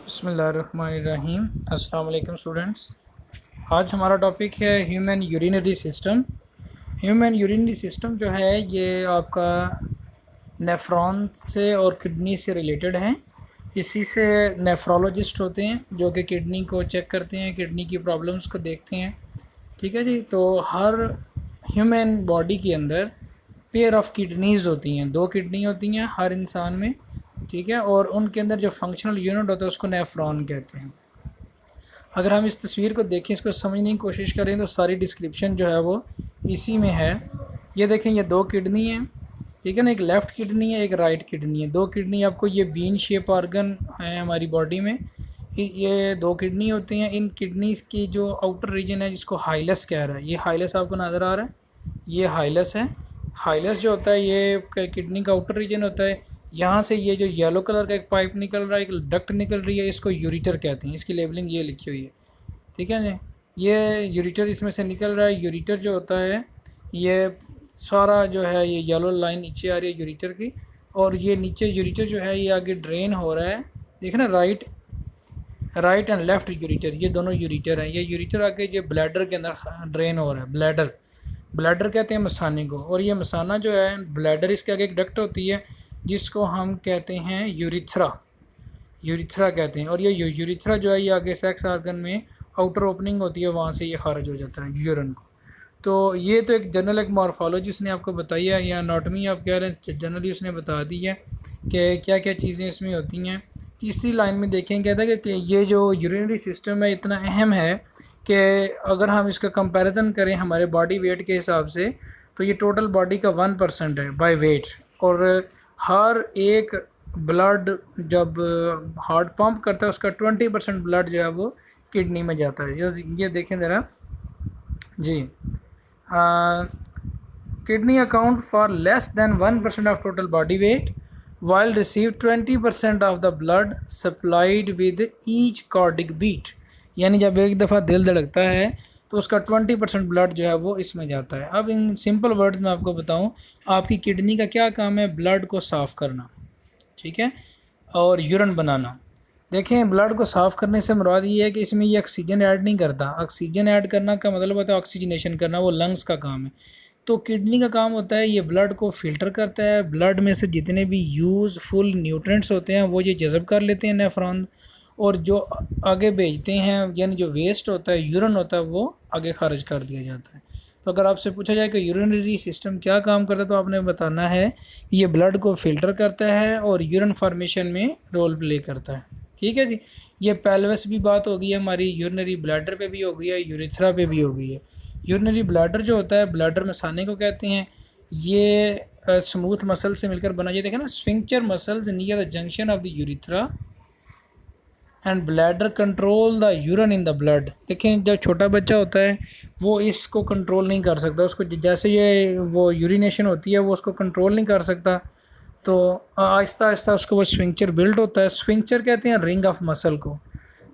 बिस्मिल्लाहिर्रहमानिर्रहीम। अस्सलाम वालेकुम स्टूडेंट्स। आज हमारा टॉपिक है human urinary system. Human urinary system जो है ये आपका नेफ्रॉन से और किडनी से रिलेटेड है। इसी से नेफ्रोलॉजिस्ट होते हैं जो कि किडनी को चेक करते हैं, किडनी की प्रॉब्लम्स को देखते हैं। ठीक है जी। तो हर ह्यूमन बॉडी के अंदर पेयर ऑफ किडनीज़ होती हैं, 2 किडनी होती हैं हर इंसान में। ठीक है। और उनके अंदर जो फंक्शनल यूनिट होता है उसको नेफ्रॉन कहते हैं। अगर हम इस तस्वीर को देखें, इसको समझने की कोशिश करें तो सारी डिस्क्रिप्शन जो है वो इसी में है। ये देखें, ये 2 किडनी हैं। ठीक है ना, एक लेफ़्ट किडनी है, एक राइट किडनी है। 2 किडनी आपको ये बीन शेप ऑर्गन है हमारी बॉडी में। ये 2 किडनी होती हैं। इन किडनीज़ की जो आउटर रीजन है जिसको हाइलस कह रहा है, ये हाइलस आपको नज़र आ रहा है, ये हाइलस है। हाइलस जो होता है ये किडनी का आउटर रीजन होता है। यहाँ से ये जो येलो कलर का एक पाइप निकल रहा है, एक डक्ट निकल रही है, इसको यूरिटर कहते हैं। इसकी लेबलिंग ये लिखी हुई है। ठीक है जी। ये यूरिटर इसमें से निकल रहा है। यूरिटर जो होता है ये सारा जो है ये येलो लाइन नीचे आ रही है यूरिटर की, और ये नीचे यूरिटर जो है ये आगे ड्रेन हो रहा है। देखना, राइट एंड लेफ़्ट यूरिटर, ये दोनों यूरिटर हैं। ये यूरिटर आगे ये ब्लैडर के अंदर ड्रेन हो रहा है। ब्लैडर कहते हैं मसाने को, और ये मसाना जो है ब्लैडर, इसके आगे एक डक्ट होती है जिसको हम कहते हैं यूरिथ्रा कहते हैं। और ये यूरिथ्रा जो है ये आगे सेक्स ऑर्गन में आउटर ओपनिंग होती है, वहाँ से ये खारिज हो जाता है यूरिन को। तो ये तो एक जनरल एक मॉर्फोलॉजी उसने आपको बताई है, या एनाटॉमी आप कह रहे हैं, जनरली उसने बता दी है कि क्या क्या चीज़ें इसमें होती हैं। तीसरी लाइन में देखें, कहता है कि ये जो यूरिनरी सिस्टम है इतना अहम है कि अगर हम इसका कंपैरिजन करें हमारे बॉडी वेट के हिसाब से, तो ये टोटल बॉडी का 1% है बाय वेट। और हर एक ब्लड जब हार्ट पंप करता है उसका 20% ब्लड जो है वो किडनी में जाता है। ये देखें ज़रा जी। Kidney account for less than 1% of total body weight while receive 20% of the blood supplied with each cardiac beat। यानी जब एक दफ़ा दिल धड़कता है तो उसका 20% ब्लड जो है वो इसमें जाता है। अब इन सिंपल वर्ड्स में आपको बताऊं, आपकी किडनी का क्या काम है? ब्लड को साफ़ करना, ठीक है, और यूरिन बनाना। देखें, ब्लड को साफ़ करने से मुराद ये है कि इसमें ये ऑक्सीजन ऐड नहीं करता। ऑक्सीजन ऐड करना का मतलब होता है ऑक्सीजनेशन करना, वो लंग्स का काम है। तो किडनी का काम होता है ये ब्लड को फ़िल्टर करता है। ब्लड में से जितने भी यूज़फुल न्यूट्रिएंट्स होते हैं वो ये जज़ब कर लेते हैं नेफ्रॉन, और जो आगे भेजते हैं, यानी जो वेस्ट होता है, यूरिन होता है, वो आगे खारिज कर दिया जाता है। तो अगर आपसे पूछा जाए कि यूरिनरी सिस्टम क्या काम करता है, तो आपने बताना है ये ब्लड को फ़िल्टर करता है और यूरिन फॉर्मेशन में रोल प्ले करता है। ठीक है जी। ये पेल्विस भी बात हो गई है हमारी, यूरिनरी ब्लैडर पे भी हो गई है, यूरिथ्रा पे भी हो गई है। यूरिनरी ब्लैडर जो होता है, ब्लैडर मसाने को कहते हैं। ये स्मूथ मसल से मिलकर बना। ये देखें ना, sphincter muscles near the junction of the urethra and bladder control the urine in the blood. देखें, जब छोटा बच्चा होता है वो इसको कंट्रोल नहीं कर सकता, उसको जैसे ये वो यूरिनेशन होती है वो उसको कंट्रोल नहीं कर सकता। तो आहिस्ता आहिस्ता उसको वो स्फिंक्चर बिल्ड होता है। स्फिंक्चर कहते हैं रिंग ऑफ मसल को।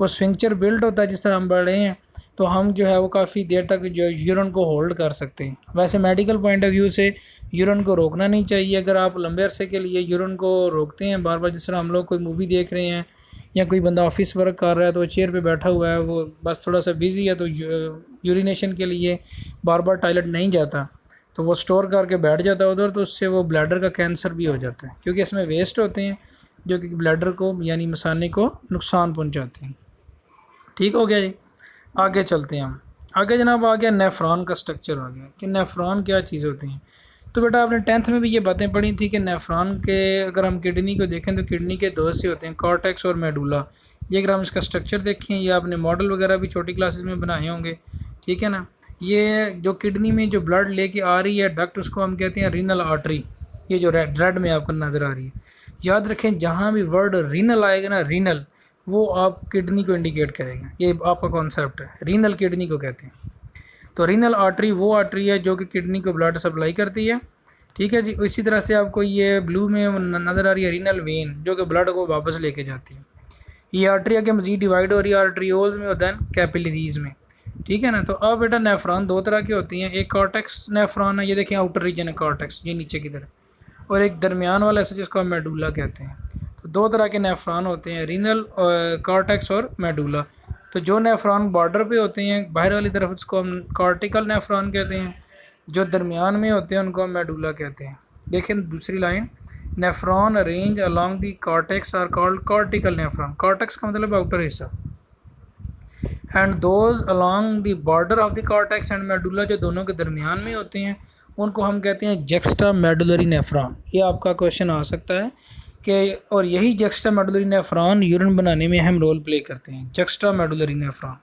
वो स्फिंक्चर बिल्ड होता है जिस तरह हम बढ़े हैं तो हम जो है वो काफ़ी देर तक जो यूरिन को होल्ड कर सकते हैं। वैसे मेडिकल पॉइंट ऑफ व्यू से यूरिन को रोकना नहीं चाहिए। अगर आप लंबे अरसे के लिए यूरिन को रोकते हैं बार बार, जिस तरह हम लोग कोई मूवी देख रहे हैं या कोई बंदा ऑफिस वर्क कर रहा है तो चेयर पे बैठा हुआ है, वो बस थोड़ा सा बिज़ी है, तो यूरिनेशन के लिए बार बार टॉयलेट नहीं जाता, तो वो स्टोर करके बैठ जाता है उधर, तो उससे वो ब्लैडर का कैंसर भी हो जाता है, क्योंकि इसमें वेस्ट होते हैं जो कि ब्लैडर को यानी मसाने को नुकसान पहुंचाते हैं। ठीक हो गया जी। आगे चलते हैं हम। आगे जनाब आ गया नेफ्रॉन का स्ट्रक्चर आ गया कि नेफ्रॉन क्या चीज़ होती हैं। तो बेटा आपने 10th में भी ये बातें पढ़ी थी कि नेफ्रॉन के अगर हम किडनी को देखें तो किडनी के 2 हिस्से होते हैं, कॉर्टेक्स और मेडुला। ये अगर हम इसका स्ट्रक्चर देखें, ये आपने मॉडल वगैरह भी छोटी क्लासेस में बनाए होंगे, ठीक है ना। ये जो किडनी में जो ब्लड लेके आ रही है डक्ट, उसको हम कहते हैं रीनल आर्टरी। ये जो रेड में आपको नज़र आ रही है, याद रखें जहाँ भी वर्ड रीनल आएगा ना, रीनल, वो आप किडनी को इंडिकेट करेगा। ये आपका कॉन्सेप्ट है, रीनल किडनी को कहते हैं। तो रीनल आर्टरी वो आर्टरी है जो कि किडनी को ब्लड सप्लाई करती है। ठीक है जी। इसी तरह से आपको ये ब्लू में नज़र आ रही है रीनल वेन, जो कि ब्लड को वापस लेके जाती है। ये आर्टरी आगे मज़ीद डिवाइड हो रही है आर्टरियोल्स में और दैन कैपिलरीज में। ठीक है ना। तो अब बेटा नेफ्रॉन 2 तरह की होती हैं। एक कॉर्टेक्स नेफ्रॉन है, ये देखिए आउटर रीजन है कॉर्टेक्स, ये नीचे की तरफ, और एक दरमियान वाला ऐसा जिसको हम मेडुला कहते हैं। तो दो तरह के नेफ्रॉन होते हैं, रीनल कॉर्टेक्स और मेडुला। तो जो नेफ्रॉन बॉर्डर पे होते हैं बाहर वाली तरफ उसको हम कॉर्टिकल नेफ्रॉन कहते हैं, जो दरमियान में होते हैं उनको हम मेडुला कहते हैं। देखें दूसरी line, nephron arrange along the cortex are called cortical nephron. Cortex का मतलब आउटर हिस्सा, and those along the border of the cortex and medulla, जो दोनों के दरमियान में होते हैं उनको हम कहते हैं जक्स्टा मेडुलरी नेफ्रॉन। ये आपका क्वेश्चन आ सकता है कि और यही जक्स्टा मेडुलरी नेफ्रॉन यूरिन बनाने में अहम रोल प्ले करते हैं, जक्स्टा मेडुलरी नेफ्रॉन।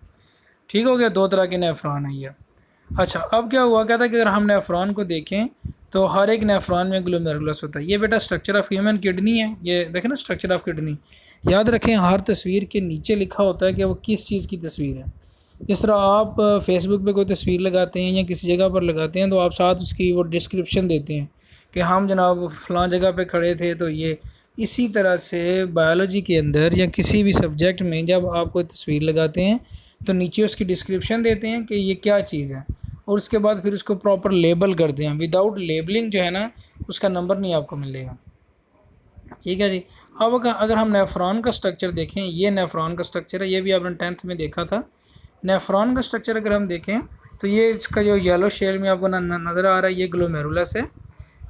ठीक हो गया, दो तरह के नेफ्रॉन है ये। अच्छा, अब क्या हुआ क्या था कि अगर हम नेफ्रॉन को देखें तो हर एक नेफ्रॉन में ग्लोमेरुलस होता है। ये बेटा स्ट्रक्चर ऑफ ह्यूमन किडनी है, ये देखें ना स्ट्रक्चर ऑफ किडनी। याद रखें हर तस्वीर के नीचे लिखा होता है कि वो किस चीज़ की तस्वीर है। जिस तरह आप फेसबुक पे कोई तस्वीर लगाते हैं या किसी जगह पर लगाते हैं तो आप साथ उसकी वो डिस्क्रिप्शन देते हैं कि हम जनाब फ़लाँ जगह पे खड़े थे। तो ये इसी तरह से बायोलॉजी के अंदर या किसी भी सब्जेक्ट में जब आप कोई तस्वीर लगाते हैं तो नीचे उसकी डिस्क्रिप्शन देते हैं कि ये क्या चीज़ है, और उसके बाद फिर उसको प्रॉपर लेबल करते हैं। विदाउट लेबलिंग जो है ना उसका नंबर नहीं आपको मिलेगा। ठीक है जी। अब अगर हम नेफ्रॉन का स्ट्रक्चर देखें, ये नेफ्रॉन का स्ट्रक्चर है, ये भी आपने 10th में देखा था। नेफ्रॉन का स्ट्रक्चर अगर हम देखें तो ये इसका जो येलो शेल में आपको नज़र आ रहा है ये ग्लोमेरुलस है।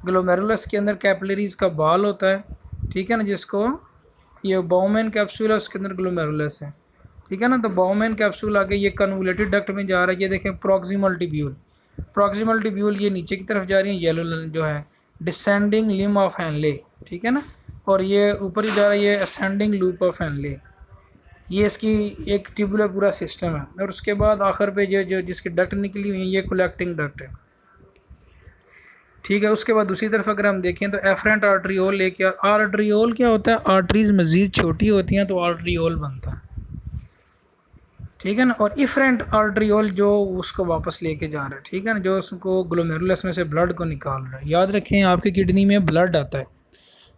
ग्लोमेरुलस के अंदर कैपिलरीज का बाल होता है, ठीक है ना, जिसको ये बाउमेन कैप्सूल है, उसके अंदर ग्लोमेरुलस है। ठीक है ना, तो बाउमेन कैप्सूल आगे ये कन्वोल्यूटेड डक्ट में जा रहा है। ये देखें प्रॉक्सिमल ट्यूब्यूल, प्रॉक्सिमल ट्यूब्यूल ये नीचे की तरफ जा रही है, येलो जो है डिसेंडिंग लिम ऑफ हैनले, ठीक है ना, और ये ऊपर ही जा रहा है ये असेंडिंग लूप ऑफ हैनले। ये इसकी एक ट्यूबुलर पूरा सिस्टम है। और उसके बाद आखिर पे जो जिसकी डक्ट निकली हुई है ये कलेक्टिंग डक्ट है। ठीक है, उसके बाद दूसरी तरफ अगर हम देखें तो एफरेंट आर्ट्रियोल लेके, आर्ट्रियोल क्या होता है, आर्टरीज मज़ीद छोटी होती हैं तो आर्ट्रियोल बनता है। ठीक है ना, और इफरेंट आर्ट्रियोल जो उसको वापस लेके जा रहा है, ठीक है ना, जो उसको ग्लोमेरुलस में से ब्लड को निकाल रहा है। याद रखें आपकी किडनी में ब्लड आता है,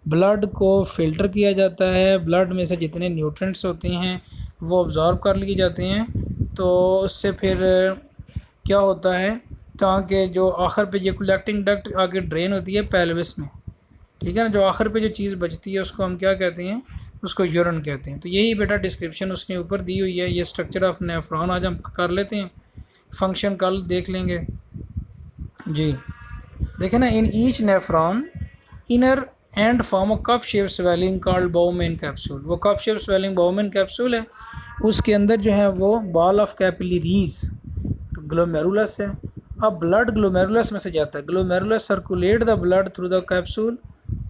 ब्लड को फ़िल्टर किया जाता है, ब्लड में से जितने न्यूट्रिएंट्स होते हैं वो ऑब्ज़ॉर्व कर लिए जाते हैं। तो उससे फिर क्या होता है, ताकि जो आखिर पे ये कलेक्टिंग डक्ट आगे ड्रेन होती है पेल्विस में, ठीक है ना, जो आखिर पे जो चीज़ बचती है उसको हम क्या कहते हैं, उसको यूरिन कहते हैं। तो यही बेटा डिस्क्रिप्शन उसने ऊपर दी हुई है। ये स्ट्रक्चर ऑफ नेफ्रॉन आज हम कर लेते हैं, फंक्शन कल देख लेंगे जी। देखें ना, in each nephron inner end form a cup shape swelling called Bowman capsule. वो cup shape swelling Bowman capsule है, उसके अंदर जो है वो बॉल ऑफ कैपिलरीज ग्लोमेरुलस है। अब ब्लड ग्लोमेरुलस में से जाता है, glomerulus circulate the blood through the capsule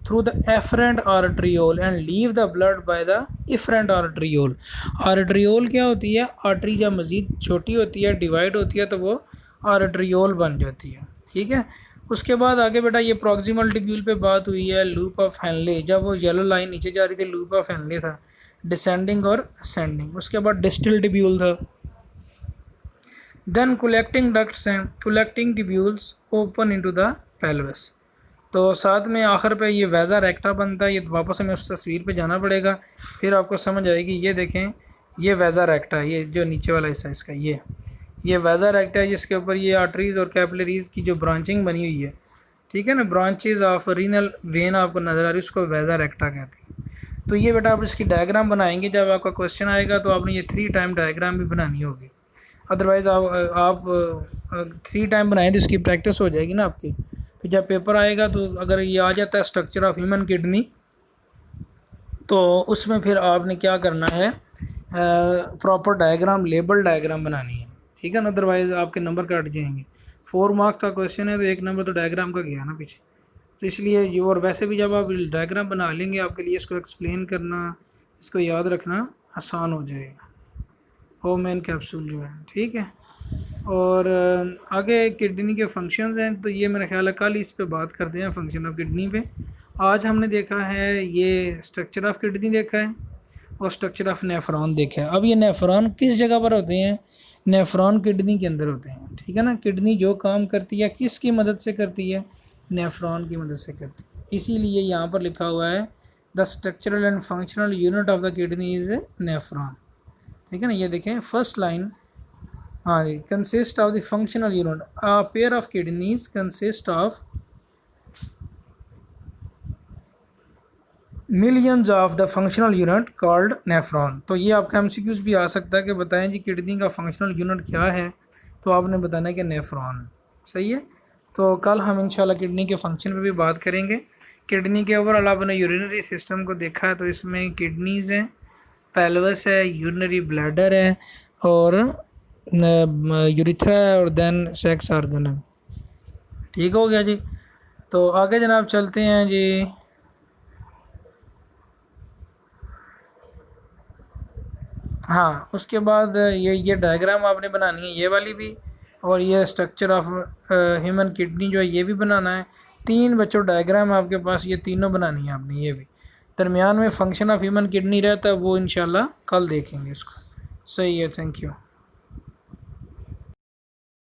through the afferent arteriole and leave the blood by the efferent arteriole. Arteriole क्या होती है, आर्टरी जब मज़ीद छोटी होती है, डिवाइड होती है, तो वो आर्ट्रियोल बन जाती है। ठीक है, उसके बाद आगे बेटा ये प्रॉक्सिमल ट्यूब्यूल पे बात हुई है, लूप ऑफ हैनले, जब वो येलो लाइन नीचे जा रही थी लूप ऑफ हैनले था, डिसेंडिंग और असेंडिंग। उसके बाद डिस्टल ट्यूब्यूल था, देन कलेक्टिंग डक्ट्स हैं, collecting tubules open into the pelvis. तो साथ में आखिर पे ये वैजा रेक्टा बनता है। ये वापस हमें उस तस्वीर पे जाना पड़ेगा, फिर आपको समझ आएगी। ये देखें, ये वैजा रेक्टा है, ये जो नीचे वाला हिस्सा इसका, ये वैजा रेक्टा है, जिसके ऊपर ये आर्टरीज और कैपिलरीज की जो ब्रांचिंग बनी हुई है, ठीक है ना, ब्रांचेज ऑफ रीनल वेन आपको नज़र आ रही है, उसको वैजा रेक्टा कहते हैं। तो ये बेटा आप इसकी डायग्राम बनाएंगे, जब आपका क्वेश्चन आएगा तो आपने ये 3 टाइम डायग्राम भी बनानी होगी। अदरवाइज़ आप 3 टाइम बनाएं तो इसकी प्रैक्टिस हो जाएगी ना आपकी। फिर जब पेपर आएगा तो अगर ये आ जाता है स्ट्रक्चर ऑफ ह्यूमन किडनी, तो उसमें फिर आपने क्या करना है, प्रॉपर डायग्राम, लेबल डायग्राम बनानी है, ठीक है ना, अदरवाइज़ आपके नंबर कट जाएंगे। 4 मार्क्स का क्वेश्चन है तो 1 नंबर तो डायग्राम का गया ना पीछे। तो इसलिए ये, और वैसे भी जब आप डायग्राम बना लेंगे आपके लिए इसको एक्सप्लेन करना, इसको याद रखना आसान हो जाएगा। बाउमेन कैप्सूल जो है, ठीक है। और आगे किडनी के फंक्शंस हैं, तो ये मेरा ख्याल है कल इस पे बात करते हैं, फंक्शन ऑफ किडनी पे। आज हमने देखा है ये स्ट्रक्चर ऑफ किडनी देखा है और स्ट्रक्चर ऑफ नेफ्रॉन देखा है। अब ये नेफ्रॉन किस जगह पर होते हैं, नेफ्रॉन किडनी के अंदर होते हैं, ठीक है ना। किडनी जो काम करती है किसकी मदद से करती है, नेफ्रॉन की मदद से करती है। इसीलिए यहाँ पर लिखा हुआ है the structural and functional unit of the kidney is nephron, ठीक है ना। ये देखें फर्स्ट लाइन, हाँ जी, consist of the functional unit, a pair of kidneys consist of millions of the functional unit called nephron. तो ये आपका एमसीक्यूज भी आ सकता है कि बताएं जी किडनी का फंक्शनल यूनिट क्या है, तो आपने बताना है कि नेफ्रॉन। सही है। तो कल हम इंशाल्लाह किडनी के फंक्शन पे भी बात करेंगे। किडनी के ओवरऑल आपने यूरिनरी सिस्टम को देखा है, तो इसमें किडनीज़ हैं, पेल्वस है, यूरिनरी ब्लैडर है और यूरिथ्रा है और देन सेक्स ऑर्गन है। ठीक हो गया जी। तो आगे जनाब चलते हैं जी। हाँ, उसके बाद ये डायग्राम आपने बनानी है, ये वाली भी, और ये स्ट्रक्चर ऑफ ह्यूमन किडनी जो है ये भी बनाना है। 3 बच्चों डायग्राम आपके पास, ये तीनों बनानी है आपने। ये भी दरमियान में फंक्शन ऑफ ह्यूमन किडनी रहता है, वो इंशाल्लाह कल देखेंगे इसको। सही है, थैंक यू।